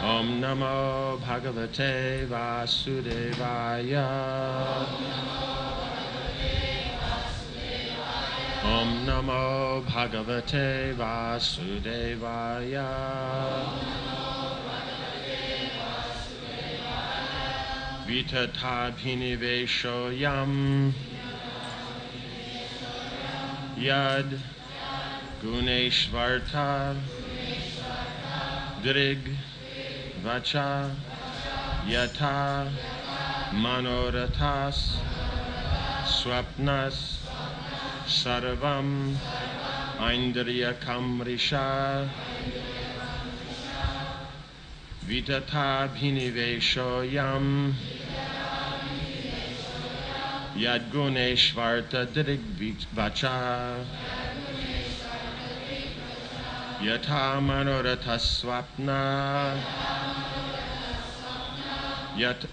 Om Namo Bhagavate Vasudevaya. Om Namo Bhagavate Vasudevaya. Vitatadhiniveshoyam Yad Guneshvarta Drig Vacha Yata Manoratas Swapnas Sarvam Aindriyakam Risha Vitata Bhiniveshoyam Yadguneshvarta Dirigvacha Yata Manoratha Swapna Yat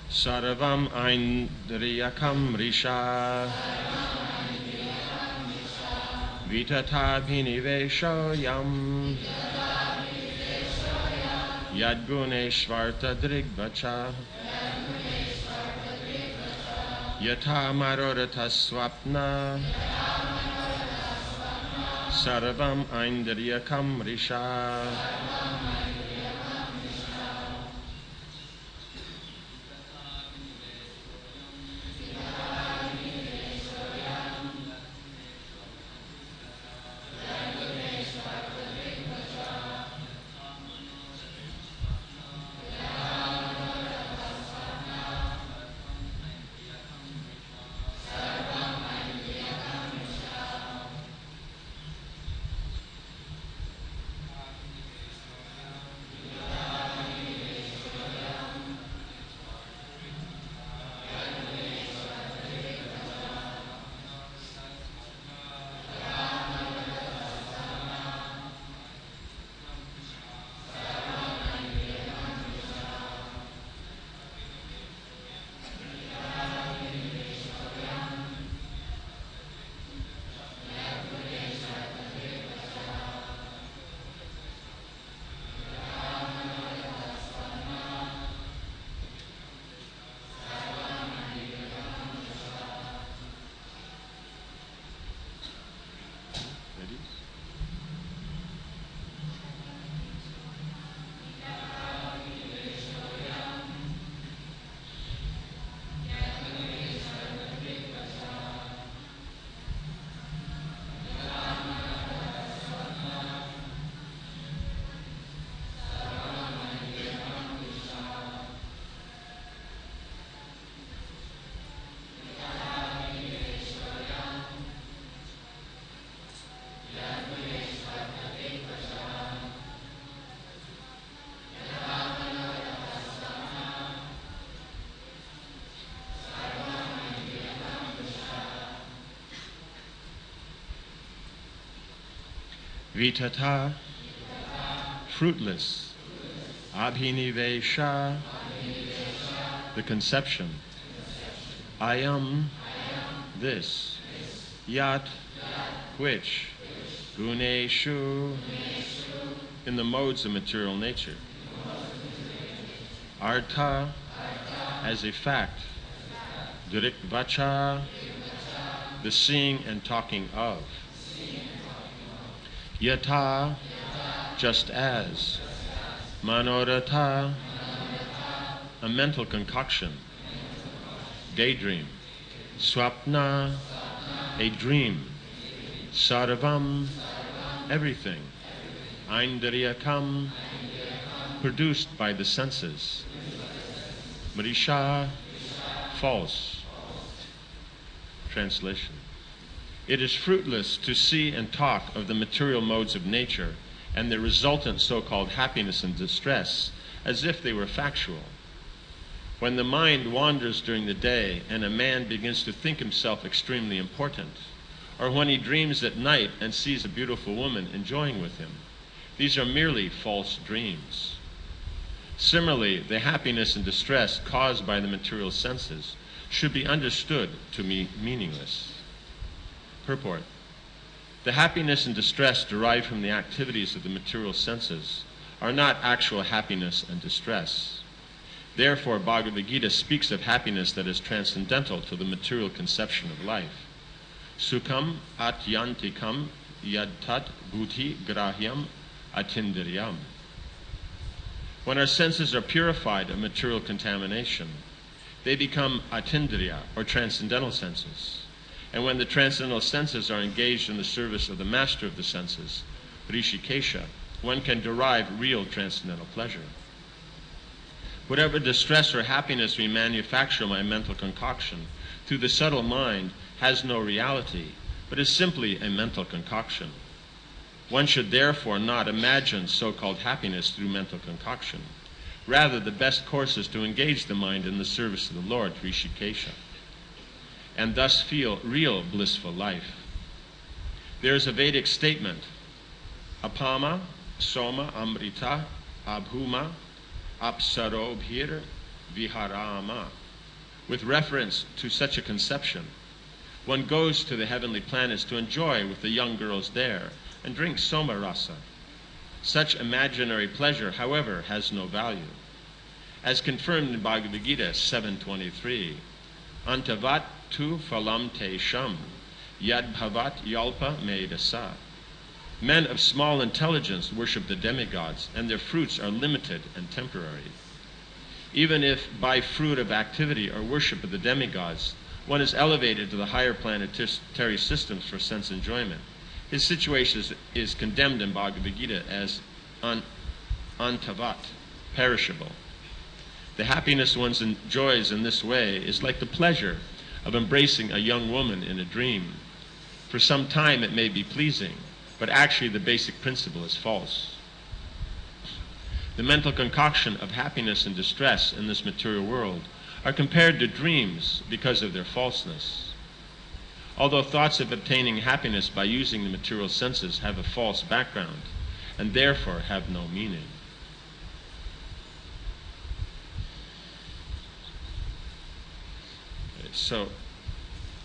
Sarvam Aindriyakam Risha Vitata Bhiniveshoyam Yadguneshvarta Dirigvacha Yata Marorata Swapna Sarvam Aindriyakam Risha. Vitata, fruitless. Abhinivesha, the conception. I am this. Yat, which. Guneshu, in the modes of material nature. Artha, as a fact. Dirikvacha, the seeing and talking of. Yata, just as. Manoratha, a mental concoction. Daydream. Swapna, a dream. Sarvam, everything. Aindriyakam, produced by the senses. Mrisha, false. Translation. It is fruitless to see and talk of the material modes of nature and the resultant so-called happiness and distress as if they were factual. When the mind wanders during the day and a man begins to think himself extremely important, or when he dreams at night and sees a beautiful woman enjoying with him, these are merely false dreams. Similarly, the happiness and distress caused by the material senses should be understood to be meaningless. Purport. The happiness and distress derived from the activities of the material senses are not actual happiness and distress. Therefore, Bhagavad Gita speaks of happiness that is transcendental to the material conception of life. Sukham atyantikam yadtat buddhi grahyam atindiryam. When our senses are purified of material contamination, they become atindriya, or transcendental senses. And when the transcendental senses are engaged in the service of the master of the senses, Rishikesha, one can derive real transcendental pleasure. Whatever distress or happiness we manufacture by mental concoction through the subtle mind has no reality, but is simply a mental concoction. One should therefore not imagine so-called happiness through mental concoction. Rather, the best course is to engage the mind in the service of the Lord, Rishikesha, and thus feel real blissful life. There is a Vedic statement, apama, soma, amrita, abhuma, apsarobhir, viharama. With reference to such a conception, one goes to the heavenly planets to enjoy with the young girls there and drink soma rasa. Such imaginary pleasure, however, has no value. As confirmed in Bhagavad Gita 7.23, antavat tu phalam te sham, yad bhavat yalpa medasa. Men of small intelligence worship the demigods, and their fruits are limited and temporary. Even if by fruit of activity or worship of the demigods, one is elevated to the higher planetary systems for sense enjoyment, his situation is condemned in Bhagavad Gita as antavat, perishable. The happiness one enjoys in this way is like the pleasure of embracing a young woman in a dream. For some time it may be pleasing, but actually the basic principle is false. The mental concoction of happiness and distress in this material world are compared to dreams because of their falseness. Although thoughts of obtaining happiness by using the material senses have a false background and therefore have no meaning. So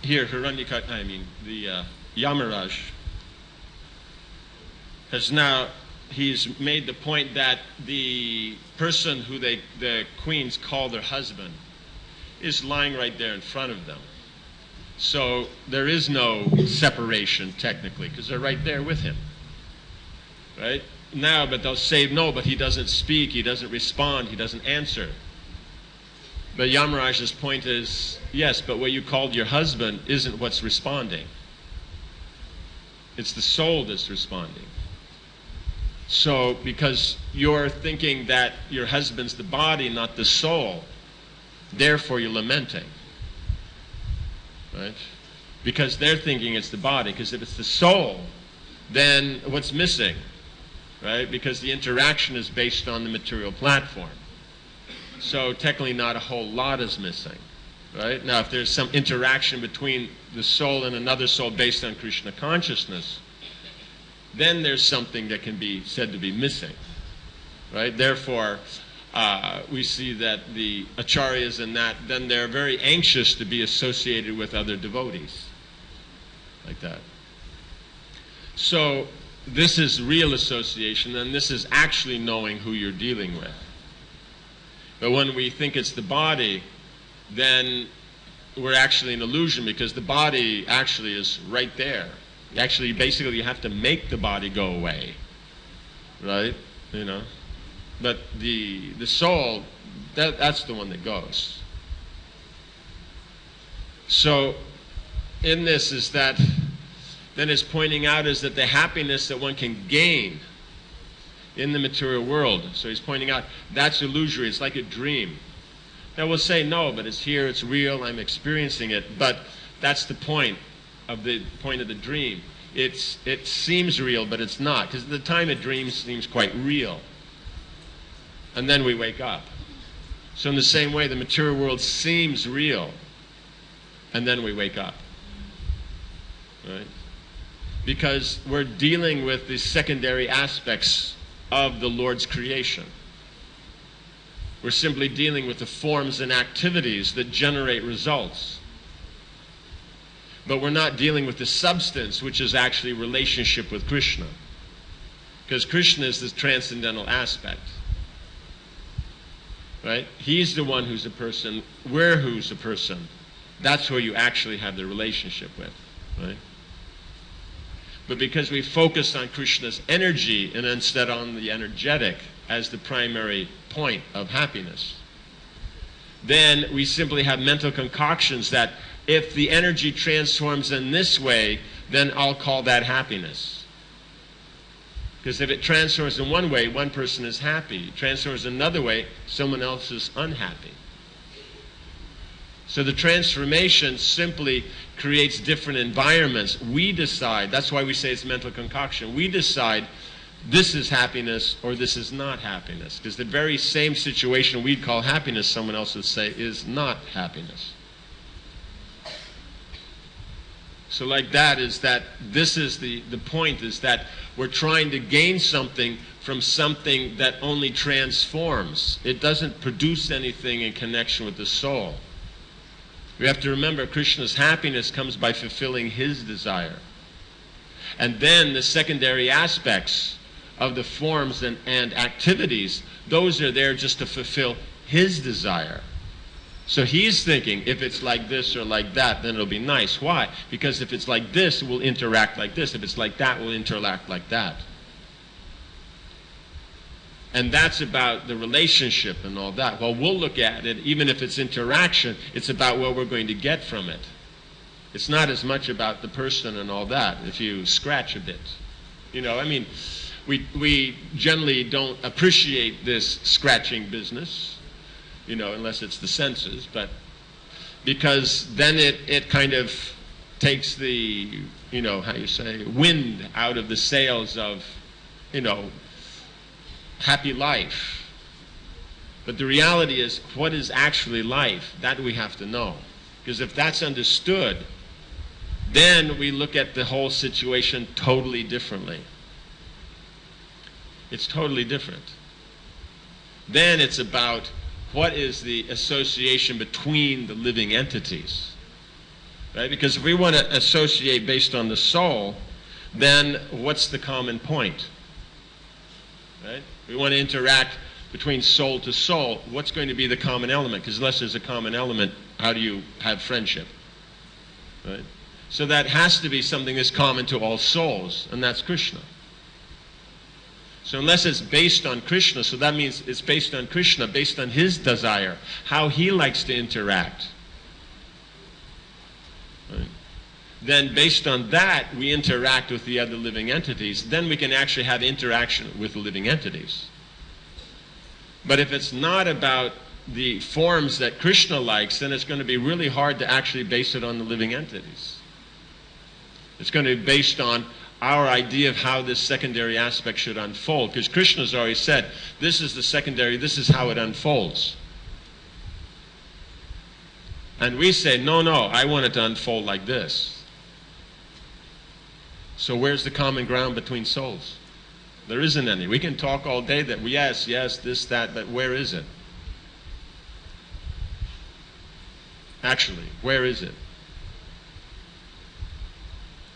here the Yamaraj he's made the point that the person who the queens call their husband is lying right there in front of them. So there is no separation technically, because they're right there with him. Right? Now, but they'll say, no, but he doesn't speak, he doesn't respond, he doesn't answer. But Yamaraj's point is, yes, but what you called your husband isn't what's responding. It's the soul that's responding. So, because you're thinking that your husband's the body, not the soul, therefore you're lamenting. Right? Because they're thinking it's the body. Because if it's the soul, then what's missing? Right? Because the interaction is based on the material platform. So technically not a whole lot is missing. Right? Now if there's some interaction between the soul and another soul based on Krishna consciousness, then there's something that can be said to be missing. Right? Therefore, we see that the acharyas in that, then they're very anxious to be associated with other devotees. Like that. So this is real association, and this is actually knowing who you're dealing with. But when we think it's the body, then we're actually an illusion, because the body actually is right there. Actually, basically, you have to make the body go away. Right? You know? But the soul, that's the one that goes. So in this is that, then it's pointing out is that the happiness that one can gain in the material world. So he's pointing out that's illusory. It's like a dream. Now we'll say, no, but it's here, it's real, I'm experiencing it. But that's the point of the dream. It seems real, but it's not. Because at the time a dream seems quite real. And then we wake up. So in the same way, the material world seems real, and then we wake up. Right? Because we're dealing with the secondary aspects of the Lord's creation. We're simply dealing with the forms and activities that generate results. But we're not dealing with the substance, which is actually relationship with Krishna. Because Krishna is this transcendental aspect. Right? He's the one who's a person. We're who's a person. That's who you actually have the relationship with. Right? But because we focus on Krishna's energy and instead on the energetic as the primary point of happiness, then we simply have mental concoctions that if the energy transforms in this way, then I'll call that happiness. Because if it transforms in one way, one person is happy. It transforms another way, someone else is unhappy. So the transformation simply creates different environments. We decide, that's why we say it's mental concoction. We decide this is happiness or this is not happiness. Because the very same situation we'd call happiness, someone else would say is not happiness. So like that is that this is the point is that we're trying to gain something from something that only transforms. It doesn't produce anything in connection with the soul. We have to remember Krishna's happiness comes by fulfilling his desire. And then the secondary aspects of the forms and activities, those are there just to fulfill his desire. So he's thinking, if it's like this or like that, then it'll be nice. Why? Because if it's like this, we'll interact like this. If it's like that, we'll interact like that. And that's about the relationship and all that. Well, we'll look at it, even if it's interaction, it's about what we're going to get from it. It's not as much about the person and all that, if you scratch a bit. You know, I mean, we generally don't appreciate this scratching business, you know, unless it's the senses, but because then it kind of takes the, you know, how you say, wind out of the sails of, you know, happy life. But the reality is, what is actually life? That we have to know. Because if that's understood, then we look at the whole situation totally differently. It's totally different. Then it's about what is the association between the living entities. Right? Because if we want to associate based on the soul, then what's the common point? Right? We want to interact between soul to soul. What's going to be the common element? Because unless there's a common element, how do you have friendship? Right? So that has to be something that's common to all souls, and that's Krishna. So unless it's based on Krishna, so that means it's based on Krishna, based on his desire, how he likes to interact. Right? Then based on that, we interact with the other living entities. Then we can actually have interaction with the living entities. But if it's not about the forms that Krishna likes, then it's going to be really hard to actually base it on the living entities. It's going to be based on our idea of how this secondary aspect should unfold. Because Krishna's already said, this is the secondary, this is how it unfolds. And we say, no, I want it to unfold like this. So where's the common ground between souls? There isn't any. We can talk all day that yes, this, that, but where is it? Actually, where is it?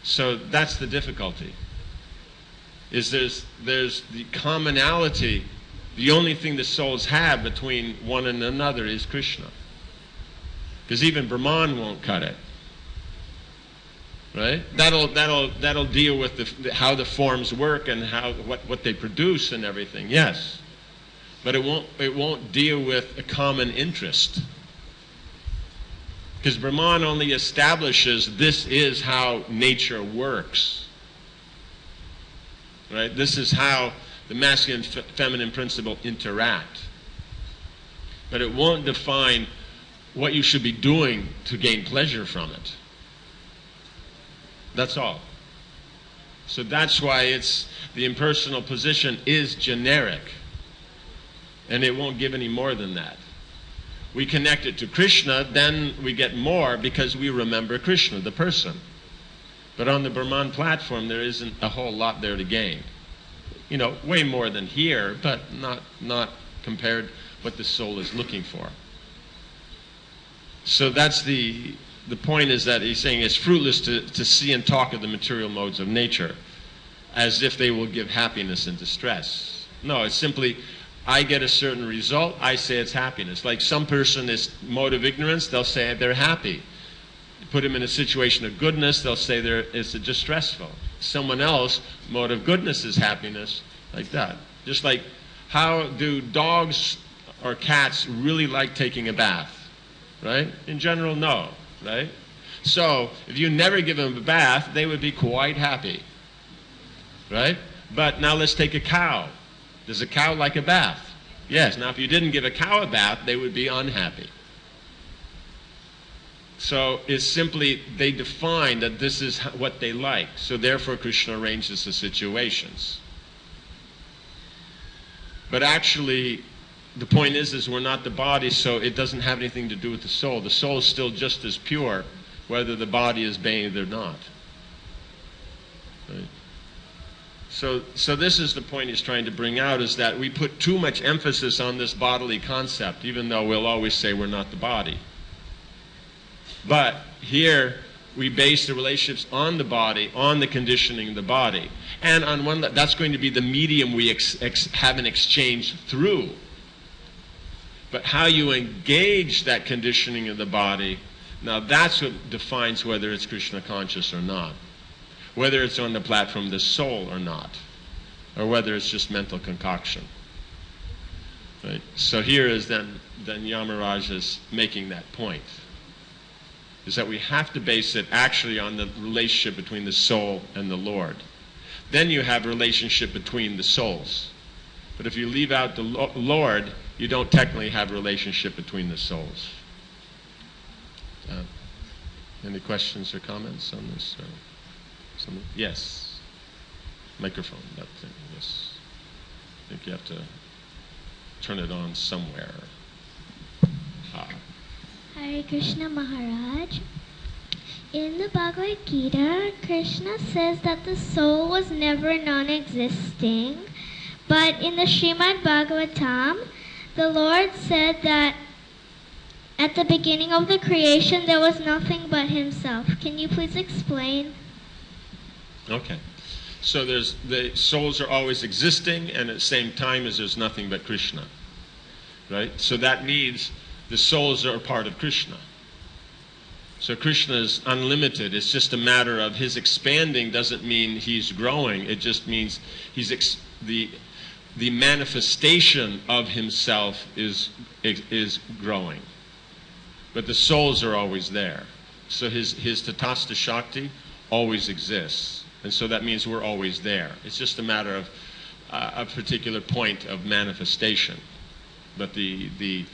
So that's the difficulty. Is there's the commonality. The only thing the souls have between one and another is Krishna. Because even Brahman won't cut it. Right? That'll deal with how the forms work and what they produce and everything. Yes, but it won't deal with a common interest. Because Brahman only establishes this is how nature works. Right? This is how the masculine and feminine principle interact. But it won't define what you should be doing to gain pleasure from it. That's all. So that's why it's the impersonal position is generic. And it won't give any more than that. We connect it to Krishna, then we get more because we remember Krishna, the person. But on the Brahman platform, there isn't a whole lot there to gain. You know, way more than here, but not compared what the soul is looking for. So that's the point is that he's saying it's fruitless to see and talk of the material modes of nature. as if they will give happiness and distress. No, it's simply, I get a certain result, I say it's happiness. Like some person is mode of ignorance, they'll say they're happy. Put them in a situation of goodness, they'll say it's distressful. Someone else, mode of goodness is happiness, like that. Just like, how do dogs or cats really like taking a bath? Right? In general, no. Right? So, if you never give them a bath, they would be quite happy. Right? But now let's take a cow. Does a cow like a bath? Yes. Now, if you didn't give a cow a bath, they would be unhappy. So it's simply, they define that this is what they like. So therefore, Krishna arranges the situations. But actually, the point is we're not the body, so it doesn't have anything to do with the soul. The soul is still just as pure, whether the body is bathed or not. Right? So this is the point he's trying to bring out, is that we put too much emphasis on this bodily concept, even though we'll always say we're not the body. But here, we base the relationships on the body, on the conditioning of the body. And on one, that's going to be the medium we have an exchange through. But how you engage that conditioning of the body, now that's what defines whether it's Krishna conscious or not. Whether it's on the platform of the soul or not. Or whether it's just mental concoction. Right? So here is then Yamaraj is making that point. Is that we have to base it actually on the relationship between the soul and the Lord. Then you have a relationship between the souls. But if you leave out the Lord, you don't technically have a relationship between the souls. Any questions or comments on this? Yes. Microphone, that thing, yes. I think you have to turn it on somewhere. Hare Krishna Maharaj. In the Bhagavad Gita, Krishna says that the soul was never non-existing, but in the Srimad Bhagavatam, the Lord said that at the beginning of the creation there was nothing but himself. Can you please explain? Okay. So the souls are always existing, and at the same time as there's nothing but Krishna. Right? So that means the souls are a part of Krishna. So Krishna is unlimited. It's just a matter of his expanding doesn't mean he's growing. It just means he's the manifestation of himself is growing. But the souls are always there. So his Tatastha Shakti always exists. And so that means we're always there. It's just a matter of a particular point of manifestation. But the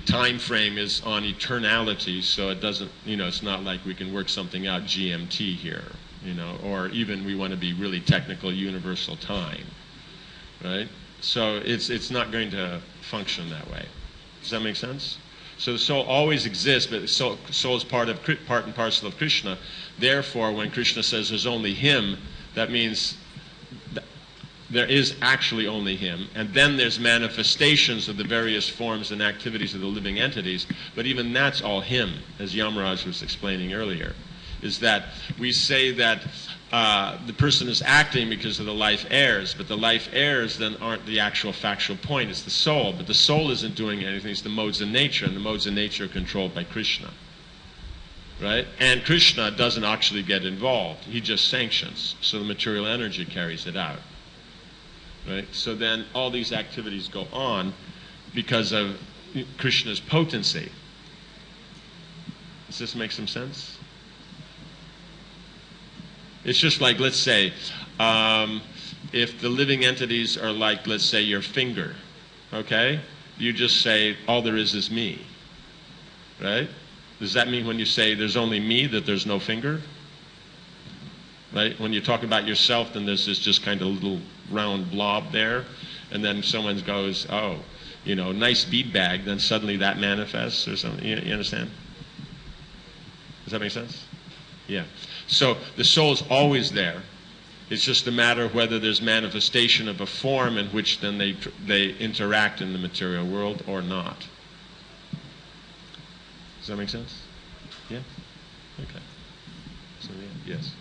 time frame is on eternality, so it doesn't, it's not like we can work something out GMT here, or even we want to be really technical universal time, right? So it's not going to function that way. Does that make sense? So the soul always exists, but the soul is part and parcel of Krishna. Therefore, when Krishna says there's only him, that means there is actually only him, and then there's manifestations of the various forms and activities of the living entities, but even that's all him, as Yamaraj was explaining earlier, is that we say that the person is acting because of the life heirs, but the life heirs then aren't the actual factual point, it's the soul, but the soul isn't doing anything, it's the modes of nature, and the modes of nature are controlled by Krishna. Right? And Krishna doesn't actually get involved, he just sanctions, so the material energy carries it out. Right? So then all these activities go on because of Krishna's potency. Does this make some sense? It's just like, let's say, if the living entities are like, let's say, your finger, okay? You just say, all there is me, right? Does that mean when you say there's only me that there's no finger? Right? When you talk about yourself, then there's this just kind of little round blob there, and then someone goes, oh, nice bead bag, then suddenly that manifests or something. You understand? Does that make sense? Yeah. So the soul's always there. It's just a matter of whether there's manifestation of a form in which then they interact in the material world or not. Does that make sense? Yeah? Okay. So, yeah. Yes.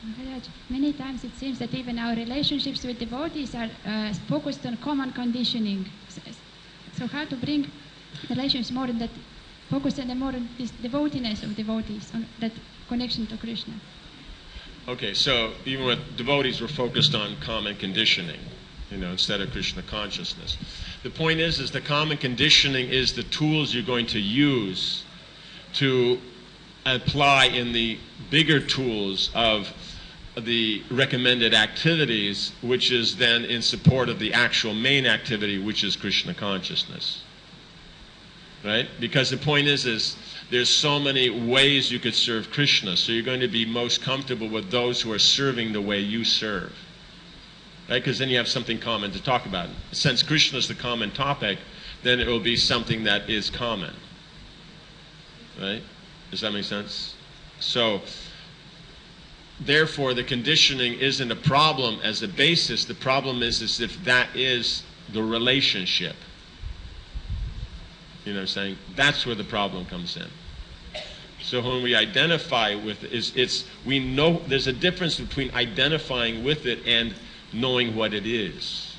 Maharaj, many times it seems that even our relationships with devotees are focused on common conditioning. So how to bring relations more on that, focus on the more on this devoteeness of devotees, on that connection to Krishna? Okay, so even with devotees, we're focused on common conditioning, instead of Krishna consciousness. The point is the common conditioning is the tools you're going to use to apply in the bigger tools of the recommended activities, which is then in support of the actual main activity, which is Krishna consciousness. Right? Because the point is there's so many ways you could serve Krishna, so you're going to be most comfortable with those who are serving the way you serve. Right? Because then you have something common to talk about. Since Krishna is the common topic, then it will be something that is common. Right? Does that make sense? So, therefore, the conditioning isn't a problem as a basis. The problem is if that is the relationship. You know what I'm saying? That's where the problem comes in. So when we identify with it, we know there's a difference between identifying with it and knowing what it is.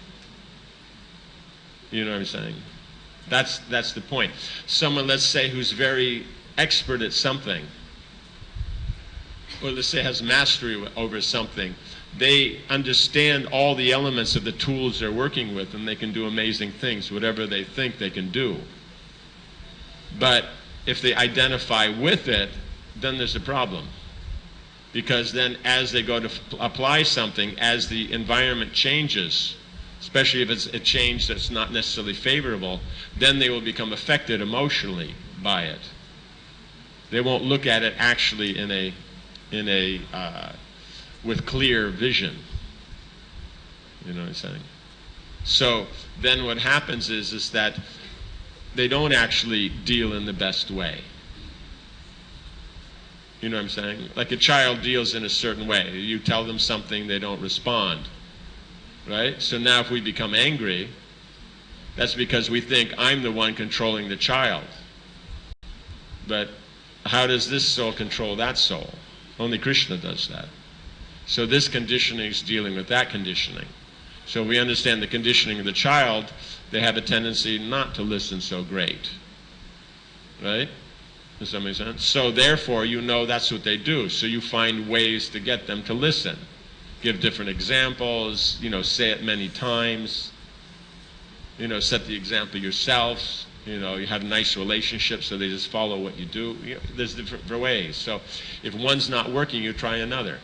You know what I'm saying? That's the point. Someone, let's say, who's very expert at something, or let's say has mastery over something, they understand all the elements of the tools they're working with, and they can do amazing things, whatever they think they can do. But if they identify with it, then there's a problem. Because then as they go to apply something, as the environment changes, especially if it's a change that's not necessarily favorable, then they will become affected emotionally by it. They won't look at it actually with clear vision. You know what I'm saying? So then what happens is that they don't actually deal in the best way. You know what I'm saying? Like a child deals in a certain way. You tell them something, they don't respond. Right? So now if we become angry, that's because we think I'm the one controlling the child. But how does this soul control that soul? Only Krishna does that. So this conditioning is dealing with that conditioning. So we understand the conditioning of the child, they have a tendency not to listen so great. Right? Does that make sense? So therefore, that's what they do. So you find ways to get them to listen. Give different examples, say it many times. Set the example yourself. You have a nice relationship, so they just follow what you do. There's different ways. So if one's not working, you try another.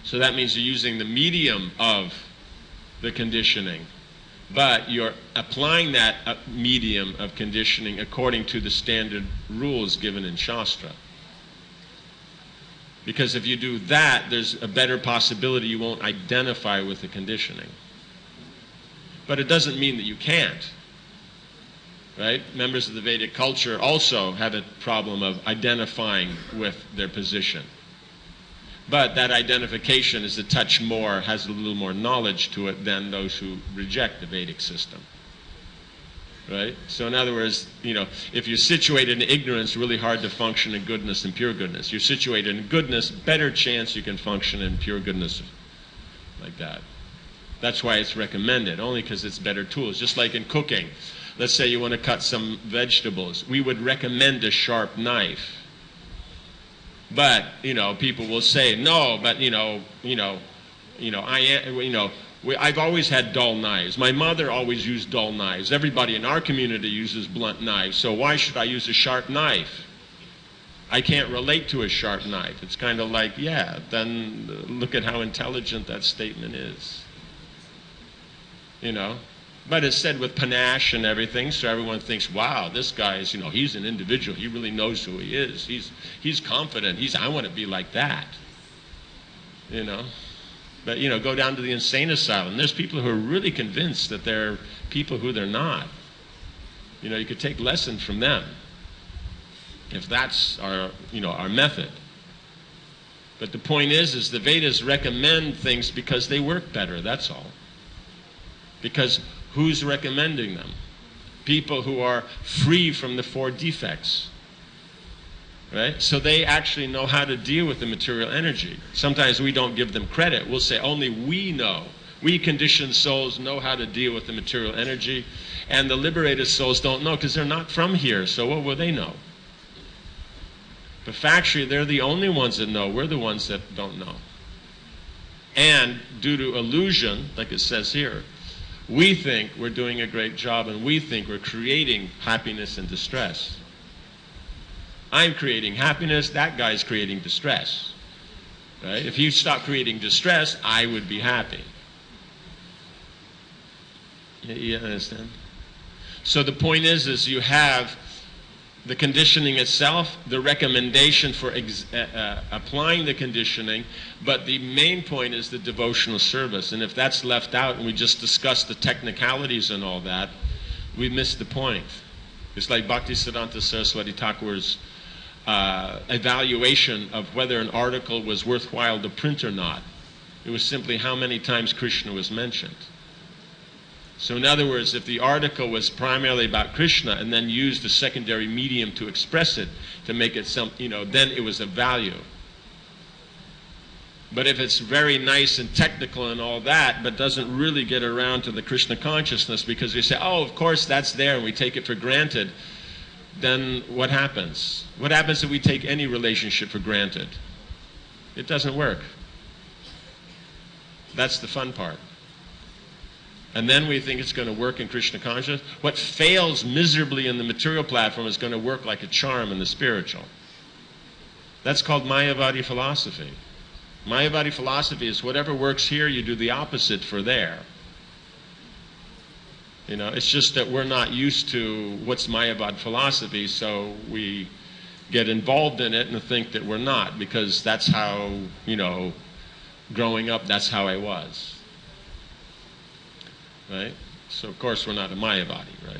So that means you're using the medium of the conditioning, but you're applying that medium of conditioning according to the standard rules given in Shastra. Because if you do that, there's a better possibility you won't identify with the conditioning. But it doesn't mean that you can't. Right? Members of the Vedic culture also have a problem of identifying with their position. But that identification is a touch more, has a little more knowledge to it than those who reject the Vedic system. Right? So in other words, if you're situated in ignorance, really hard to function in goodness and pure goodness. You're situated in goodness, better chance you can function in pure goodness like that. That's why it's recommended, only because it's better tools. Just like in cooking. Let's say you want to cut some vegetables. We would recommend a sharp knife. But, people will say, no, but, I've always had dull knives. My mother always used dull knives. Everybody in our community uses blunt knives. So why should I use a sharp knife? I can't relate to a sharp knife. It's kind of like, yeah, then look at how intelligent that statement is. But it's said with panache and everything, so everyone thinks, wow, this guy is, he's an individual. He really knows who he is. He's confident. I want to be like that. But, go down to the insane asylum. There's people who are really convinced that they're people who they're not. You could take lessons from them if that's our method. But the point is the Vedas recommend things because they work better, that's all. Because who's recommending them? People who are free from the 4 defects. Right? So they actually know how to deal with the material energy. Sometimes we don't give them credit. We'll say only we know. We conditioned souls know how to deal with the material energy, and the liberated souls don't know because they're not from here, so what will they know? But factually, they're the only ones that know. We're the ones that don't know. And due to illusion, like it says here, we think we're doing a great job and we think we're creating happiness and distress. I'm creating happiness, that guy's creating distress. Right? If you stop creating distress, I would be happy. You understand? So the point is you have the conditioning itself, the recommendation for applying the conditioning, but the main point is the devotional service. And if that's left out and we just discuss the technicalities and all that, we miss the point. It's like Bhaktisiddhanta Saraswati Thakur's evaluation of whether an article was worthwhile to print or not. It was simply how many times Krishna was mentioned. So in other words, if the article was primarily about Krishna and then used a secondary medium to express it, to make it some, then it was of value. But if it's very nice and technical and all that, but doesn't really get around to the Krishna consciousness because we say, oh, of course that's there and we take it for granted, then what happens? What happens if we take any relationship for granted? It doesn't work. That's the fun part. And then we think it's going to work in Krishna consciousness. What fails miserably in the material platform is going to work like a charm in the spiritual. That's called Mayavadi philosophy. Mayavadi philosophy is whatever works here, you do the opposite for there. It's just that we're not used to what's Mayavad philosophy, so we get involved in it and think that we're not, because that's how, growing up, that's how I was. Right? So of course we're not a Mayavadi, right?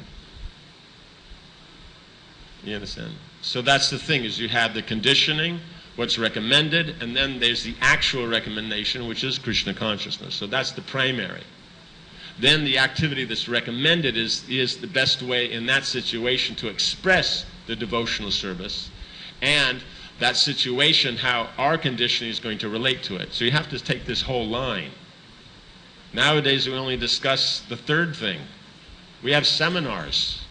You understand? So that's the thing, is you have the conditioning, what's recommended, and then there's the actual recommendation, which is Krishna consciousness. So that's the primary. Then the activity that's recommended is the best way in that situation to express the devotional service, and that situation, how our conditioning is going to relate to it. So you have to take this whole line. Nowadays, we only discuss the third thing. We have seminars,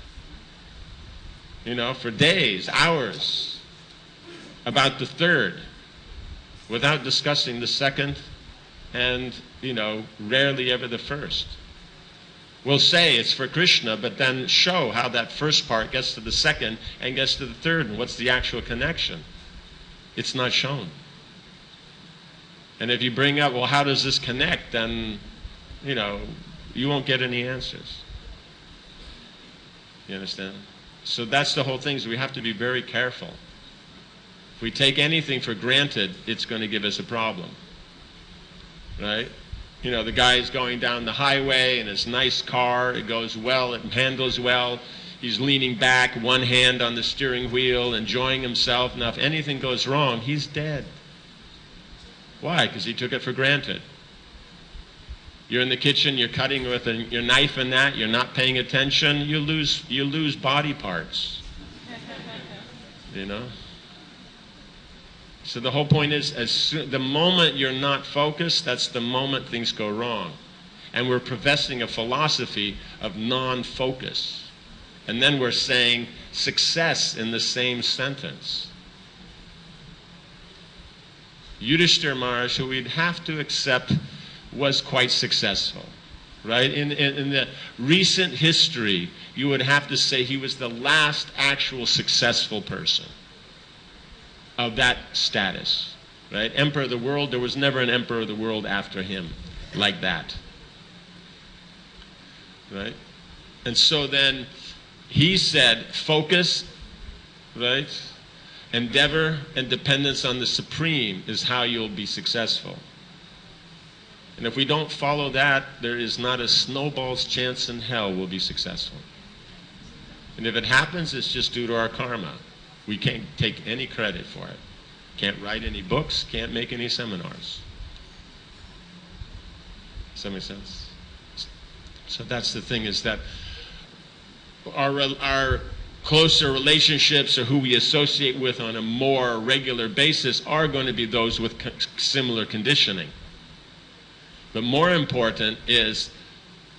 for days, hours, about the third, without discussing the second and, rarely ever the first. We'll say it's for Krishna, but then show how that first part gets to the second and gets to the third, and what's the actual connection. It's not shown. And if you bring up, well, how does this connect, then you won't get any answers. You understand? So that's the whole thing, is we have to be very careful. If we take anything for granted, it's going to give us a problem. Right? The guy's going down the highway in his nice car, it goes well, it handles well, he's leaning back, one hand on the steering wheel, enjoying himself. Now if anything goes wrong, he's dead. Why? Because he took it for granted. You're in the kitchen, you're cutting with your knife and that, you're not paying attention, you lose body parts. So the whole point is, the moment you're not focused, that's the moment things go wrong. And we're professing a philosophy of non-focus. And then we're saying success in the same sentence. Yudhishthira Maharaj, who we'd have to accept, was quite successful. Right? In the recent history, you would have to say he was the last actual successful person of that status. Right? Emperor of the world, there was never an emperor of the world after him like that. Right? And so then he said, focus, right? Endeavor and dependence on the Supreme is how you'll be successful. And if we don't follow that, there is not a snowball's chance in hell we'll be successful. And if it happens, it's just due to our karma. We can't take any credit for it. Can't write any books, can't make any seminars. Does that make sense? So that's the thing, is that our closer relationships or who we associate with on a more regular basis are going to be those with similar conditioning. But more important is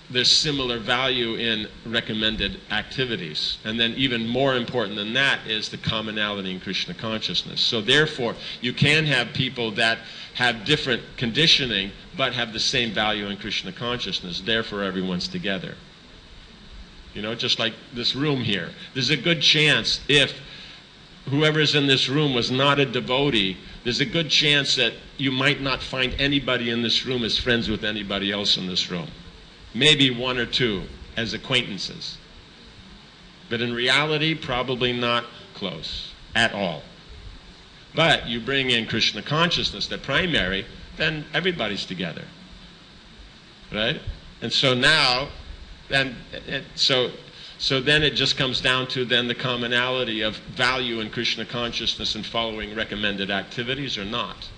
there's similar value in recommended activities. And then even more important than that is the commonality in Krishna consciousness. So therefore, you can have people that have different conditioning but have the same value in Krishna consciousness. Therefore, everyone's together. You know, just like this room here. There's a good chance if whoever's in this room was not a devotee, there's a good chance that you might not find anybody in this room as friends with anybody else in this room. Maybe one or two as acquaintances. But in reality, probably not close at all. But you bring in Krishna consciousness, the primary, then everybody's together. Right? And so now, so then it just comes down to then the commonality of value in Krishna consciousness and following recommended activities or not.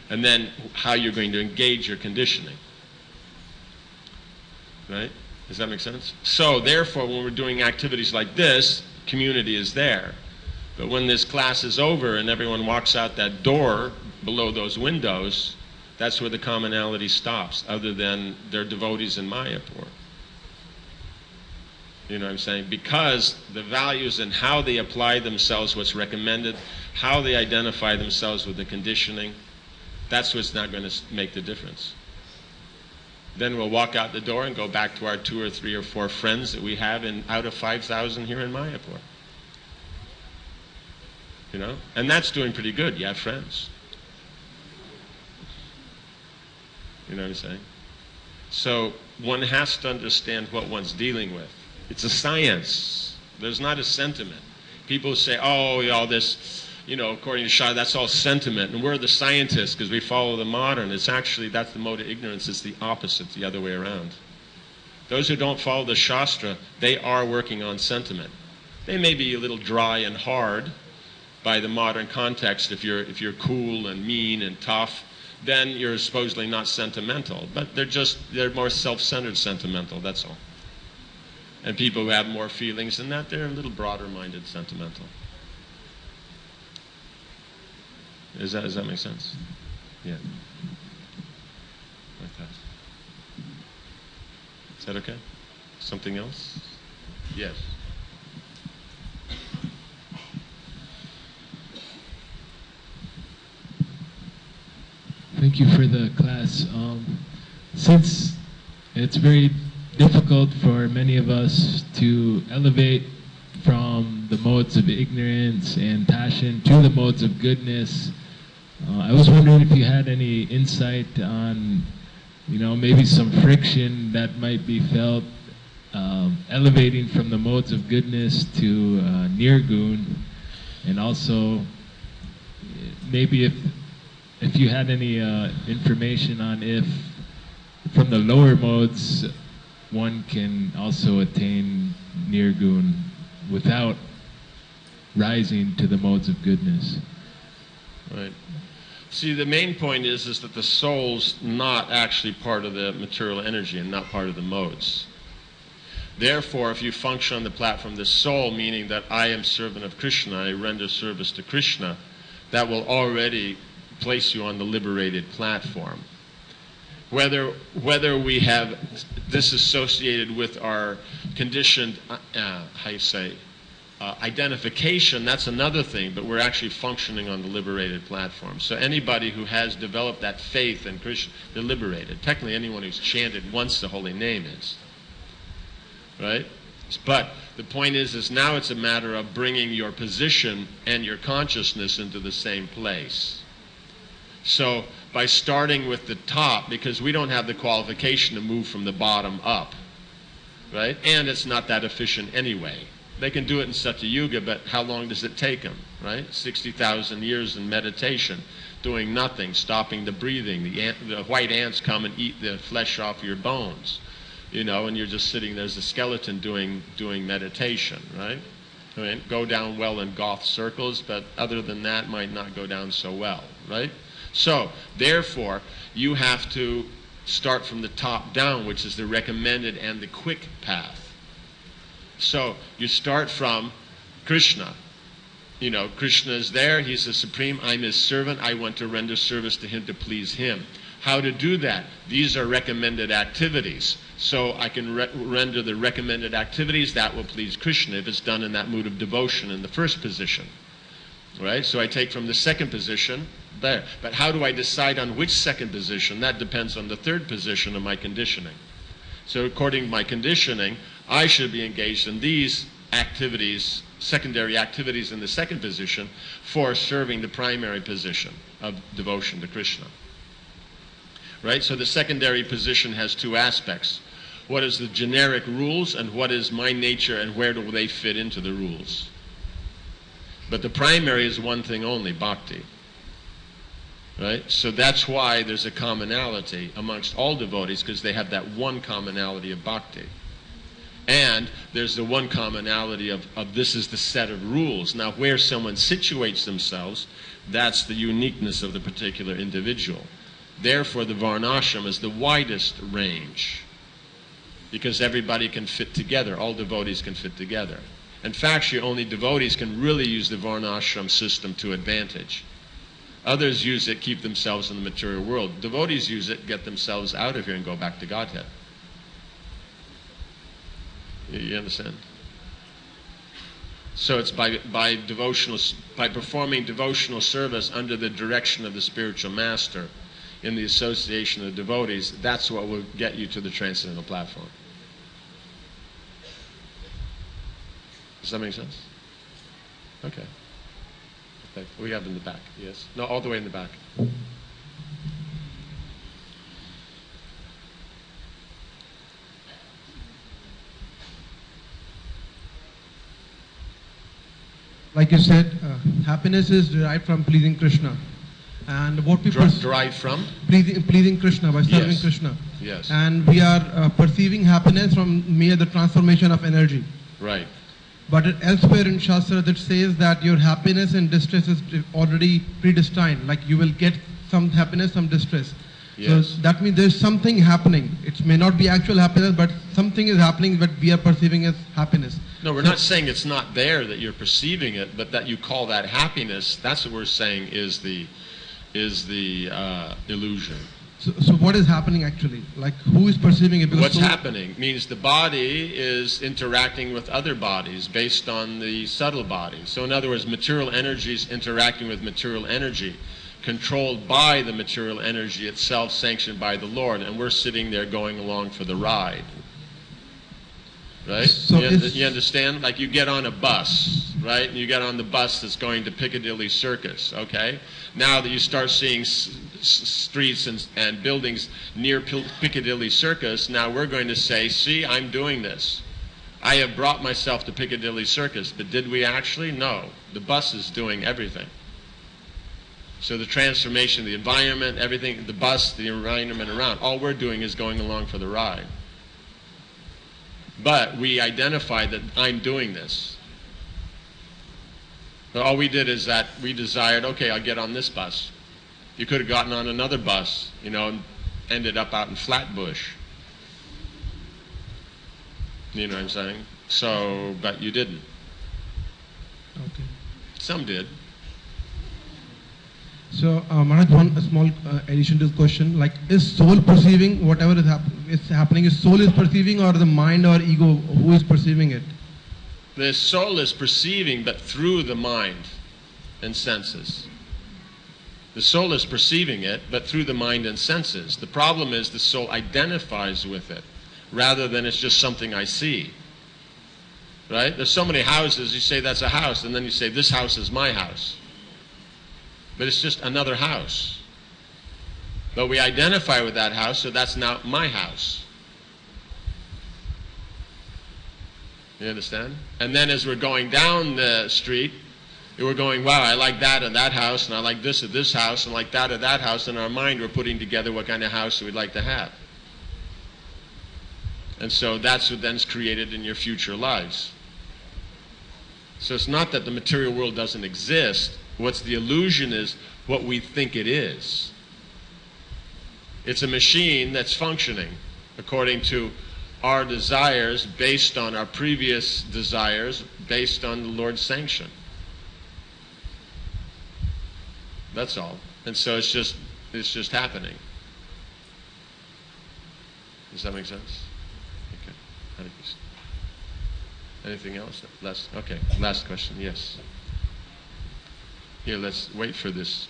And then how you're going to engage your conditioning. Right? Does that make sense? So therefore, when we're doing activities like this, community is there. But when this class is over and everyone walks out that door below those windows, that's where the commonality stops, other than they're devotees in Mayapur. You know what I'm saying? Because the values and how they apply themselves, what's recommended, how they identify themselves with the conditioning, that's what's not going to make the difference. Then we'll walk out the door and go back to our 2 or 3 or 4 friends that we have out of 5,000 here in Mayapur. You know? And that's doing pretty good. You have friends. You know what I'm saying? So one has to understand what one's dealing with. It's a science. There's not a sentiment. People say, oh, all this, you know, according to Shah, that's all sentiment. And we're the scientists because we follow the modern. It's actually, that's the mode of ignorance. It's the opposite, the other way around. Those who don't follow the Shastra, they are working on sentiment. They may be a little dry and hard by the modern context. If you're cool and mean and tough, then you're supposedly not sentimental. But they're more self-centered sentimental, that's all. And people who have more feelings than that, they're a little broader-minded sentimental. Does that make sense? Yeah. Like that. Is that okay? Something else? Yes. Thank you for the class. Since it's very difficult for many of us to elevate from the modes of ignorance and passion to the modes of goodness, I was wondering if you had any insight on, you know, maybe some friction that might be felt elevating from the modes of goodness to nirgun, and also maybe if you had any information on if from the lower modes one can also attain nirgun without rising to the modes of goodness. Right. See, the main point is that the soul's not actually part of the material energy and not part of the modes. Therefore, if you function on the platform of the soul, meaning that I am servant of Krishna, I render service to Krishna, that will already place you on the liberated platform. Whether we have this associated with our conditioned, identification, that's another thing, but we're actually functioning on the liberated platform. So anybody who has developed that faith in Krishna, they're liberated. Technically, anyone who's chanted once the holy name is. Right? But the point is now it's a matter of bringing your position and your consciousness into the same place. So by starting with the top, because we don't have the qualification to move from the bottom up, right? And it's not that efficient anyway. They can do it in Satya Yuga, but how long does it take them, right? 60,000 years in meditation, doing nothing, stopping the breathing. The white ants come and eat the flesh off your bones, you know, and you're just sitting there as a skeleton doing meditation, right? I mean, go down well in goth circles, but other than that, might not go down so well, right? So, therefore, you have to start from the top down, which is the recommended and the quick path. So, you start from Krishna. You know, Krishna is there, he's the supreme, I'm his servant, I want to render service to him to please him. How to do that? These are recommended activities. So I can render the recommended activities that will please Krishna if it's done in that mood of devotion in the first position. Right? So I take from the second position there. But how do I decide on which second position? That depends on the third position of my conditioning. So according to my conditioning, I should be engaged in these activities, secondary activities in the second position for serving the primary position of devotion to Krishna. Right? So the secondary position has two aspects. What is the generic rules and what is my nature and where do they fit into the rules? But the primary is one thing only, bhakti. Right? So that's why there's a commonality amongst all devotees, because they have that one commonality of bhakti. And there's the one commonality of this is the set of rules. Now where someone situates themselves, that's the uniqueness of the particular individual. Therefore the varnashram is the widest range, because everybody can fit together, all devotees can fit together. In fact, only devotees can really use the varnashram system to advantage. Others use it, keep themselves in the material world. Devotees use it, get themselves out of here and go back to Godhead. You understand? So it's by performing devotional service under the direction of the spiritual master, in the association of devotees, that's what will get you to the transcendental platform. Does that make sense? Okay. We have in the back, yes. No, all the way in the back. Like you said, happiness is derived from pleasing Krishna. And what people derived from? Pleasing Krishna, by serving Yes. Krishna. Yes. And we are perceiving happiness from mere the transformation of energy. Right. But elsewhere in Shastra it says that your happiness and distress is already predestined. Like you will get some happiness, some distress. Yes. So that means there's something happening. It may not be actual happiness, but something is happening that we are perceiving as happiness. No, we're not saying it's not there, that you're perceiving it, but that you call that happiness, that's what we're saying is the illusion. So what is happening actually? Like who is perceiving it? Because What's happening means the body is interacting with other bodies based on the subtle body. So in other words, material energy is interacting with material energy, controlled by the material energy itself, sanctioned by the Lord, and we're sitting there going along for the ride. Right? So you understand? Like you get on a bus, right? And you get on the bus that's going to Piccadilly Circus, okay? Now that you start seeing streets and buildings near Piccadilly Circus, now we're going to say, see, I'm doing this. I have brought myself to Piccadilly Circus, but did we actually? No. The bus is doing everything. So the transformation, the environment, everything, the bus, the environment around, all we're doing is going along for the ride. But we identify that I'm doing this. But all we did is that we desired, okay, I'll get on this bus. You could have gotten on another bus, you know, and ended up out in Flatbush. You know what I'm saying? So, but you didn't. Okay. Some did. So, Maharaj, one small addition to the question, like, is soul perceiving whatever is happening? Is soul is perceiving, or the mind or ego, who is perceiving it? The soul is perceiving, but through the mind and senses. The soul is perceiving it, but through the mind and senses. The problem is the soul identifies with it, rather than it's just something I see. Right? There's so many houses, you say that's a house, and then you say this house is my house. But it's just another house. But we identify with that house, so that's now my house. You understand? And then as we're going down the street, we're going, wow, I like that of that house, and I like this of this house, and like that of that house. In our mind, we're putting together what kind of house we'd like to have. And so that's what then is created in your future lives. So it's not that the material world doesn't exist. What's the illusion is what we think it is. It's a machine that's functioning according to our desires based on our previous desires, based on the Lord's sanction. That's all. And so it's just happening. Does that make sense? Okay. Anything else? Last question. Yes. Here, let's wait for this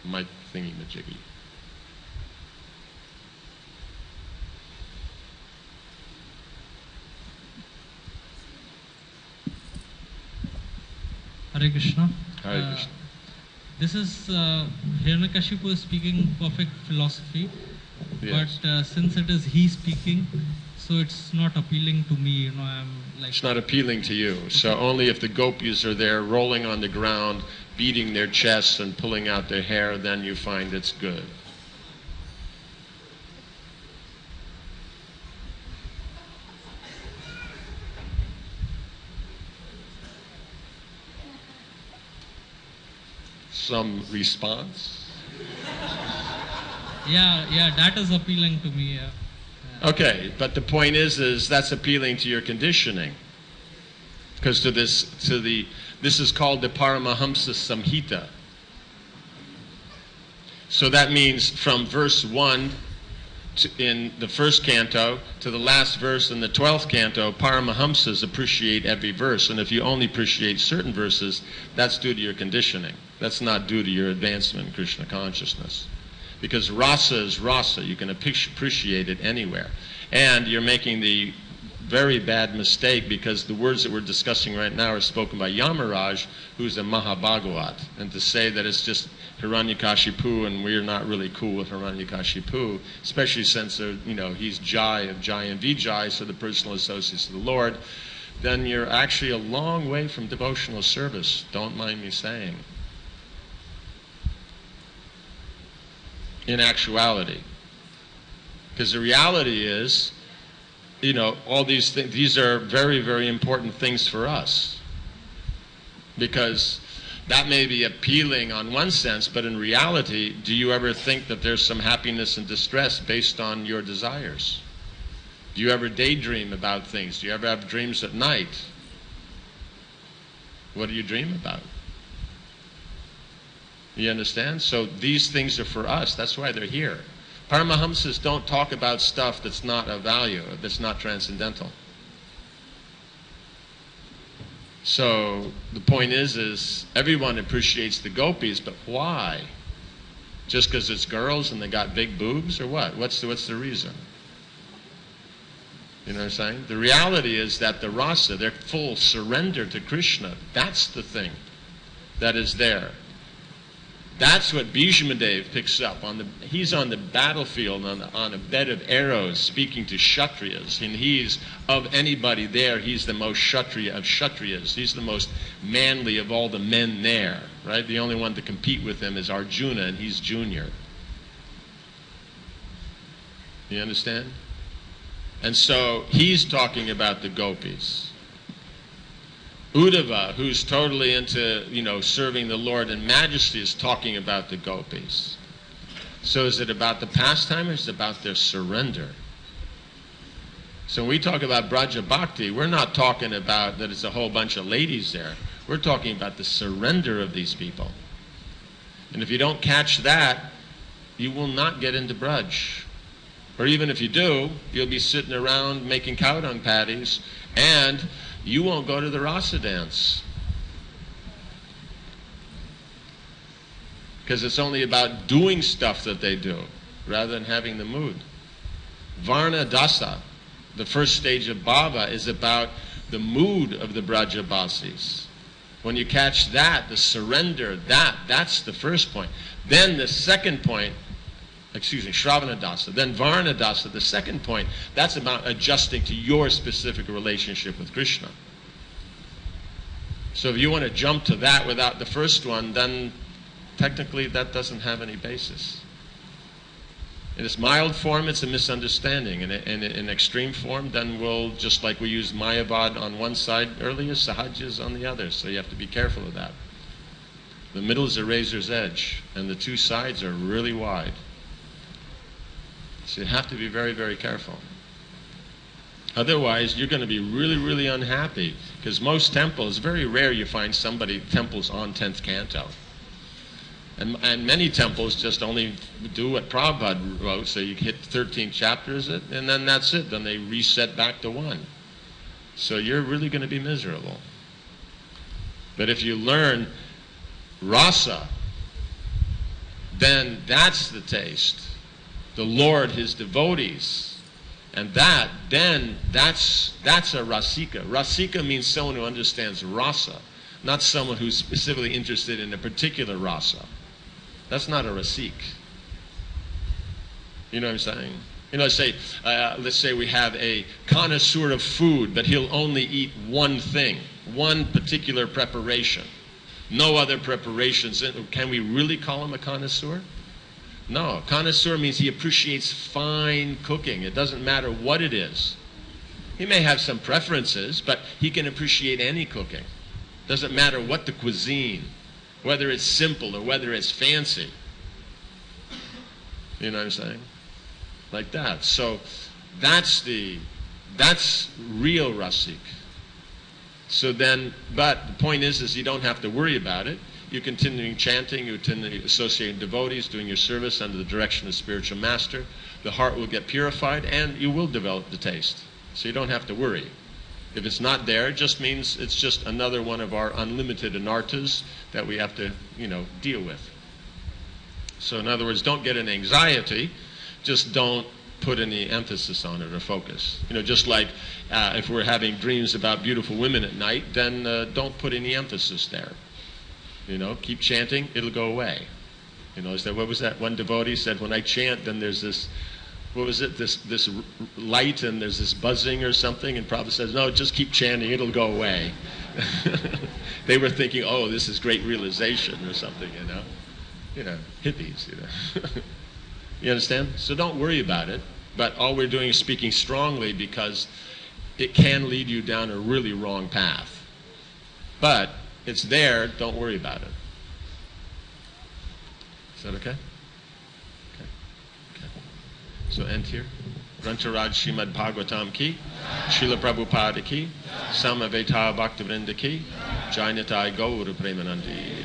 mic thingy-majiggy. Hare Krishna. Hare Krishna. This is Hiranyakashipu speaking perfect philosophy, Yes. but since it is he speaking, so it's not appealing to me. You know, I'm like. It's not appealing to you. So only if the gopis are there rolling on the ground, beating their chests and pulling out their hair, then you find it's good. Some response? Yeah, that is appealing to me. Okay, but the point is that's appealing to your conditioning. Because this is called the Paramahamsa Samhita. So that means from verse 1 in the first canto to the last verse in the 12th canto, Paramahamsas appreciate every verse. And if you only appreciate certain verses, that's due to your conditioning. That's not due to your advancement in Krishna consciousness. Because rasa is rasa. You can appreciate it anywhere. And you're making the very bad mistake because the words that we're discussing right now are spoken by Yamaraj, who's a Mahabhagavat. And to say that it's just Hiranyakashipu and we're not really cool with Hiranyakashipu, especially since he's Jai of Jai and Vijay, so the personal associates of the Lord, then you're actually a long way from devotional service. Don't mind me saying. In actuality. Because the reality is, all these things, these are very, very important things for us. Because that may be appealing on one sense, but in reality, do you ever think that there's some happiness and distress based on your desires? Do you ever daydream about things? Do you ever have dreams at night? What do you dream about? You understand? So these things are for us. That's why they're here. Paramahamsas don't talk about stuff that's not of value, that's not transcendental. So the point is everyone appreciates the gopis, but why? Just because it's girls and they got big boobs, or what? What's the reason? You know what I'm saying? The reality is that the rasa, their full surrender to Krishna, that's the thing that is there. That's what Bhishmadev picks up. He's on the battlefield on a bed of arrows speaking to Kshatriyas. And he's, of anybody there, he's the most Kshatriya of Kshatriyas. He's the most manly of all the men there. Right? The only one to compete with him is Arjuna, and he's junior. You understand? And so he's talking about the gopis. Uddhava, who's totally into, serving the Lord in majesty, is talking about the gopis. So is it about the pastime, or is it about their surrender? So when we talk about Braja Bhakti, we're not talking about that it's a whole bunch of ladies there. We're talking about the surrender of these people. And if you don't catch that, you will not get into Braj. Or even if you do, you'll be sitting around making cow dung patties, and you won't go to the rasa dance. Because it's only about doing stuff that they do, rather than having the mood. Varna Dasa, the first stage of bhava, is about the mood of the Brajabasis. When you catch that, the surrender, that's the first point. Then the second point, Shravana Dasa, then Varna Dasa, the second point, that's about adjusting to your specific relationship with Krishna. So if you want to jump to that without the first one, then technically that doesn't have any basis. In its mild form, it's a misunderstanding. In extreme form, then we'll, just like we use Mayavad on one side earlier, Sahaja is on the other. So you have to be careful of that. The middle is a razor's edge, and the two sides are really wide. So you have to be very, very careful. Otherwise, you're going to be really, really unhappy. Because most temples, very rare you find temples on 10th canto. And many temples just only do what Prabhupada wrote, so you hit 13 chapters, and then that's it. Then they reset back to 1. So you're really going to be miserable. But if you learn rasa, then that's the taste. The Lord, His devotees. And that's a rasika. Rasika means someone who understands rasa, not someone who's specifically interested in a particular rasa. That's not a rasik. You know what I'm saying? You know, let's say we have a connoisseur of food, but he'll only eat one thing, one particular preparation. No other preparations. Can we really call him a connoisseur? No. Connoisseur means he appreciates fine cooking. It doesn't matter what it is. He may have some preferences, but he can appreciate any cooking. Doesn't matter what the cuisine, whether it's simple or whether it's fancy. You know what I'm saying? Like that. So that's real rasik. So then, but the point is you don't have to worry about it. You're continuing chanting, you're continuing associating devotees, doing your service under the direction of the spiritual master. The heart will get purified and you will develop the taste. So you don't have to worry. If it's not there, it just means it's just another one of our unlimited anarthas that we have to, deal with. So in other words, don't get an anxiety, just don't put any emphasis on it or focus. Just like if we're having dreams about beautiful women at night, then don't put any emphasis there. Keep chanting, it'll go away. What was that one devotee said, when I chant, then there's this, what was it, this light and there's this buzzing or something, and Prabhupada says, no, just keep chanting, it'll go away. They were thinking, oh, this is great realization or something, hippies, You understand? So don't worry about it, but all we're doing is speaking strongly because it can lead you down a really wrong path. But it's there, don't worry about it. Is that okay? Okay. So end here. Grantaraj Srimad Bhagavatam ki, Srila Prabhupada ki, Samaveta Bhaktivinoda ki, Jainatai Gaura Premanandi.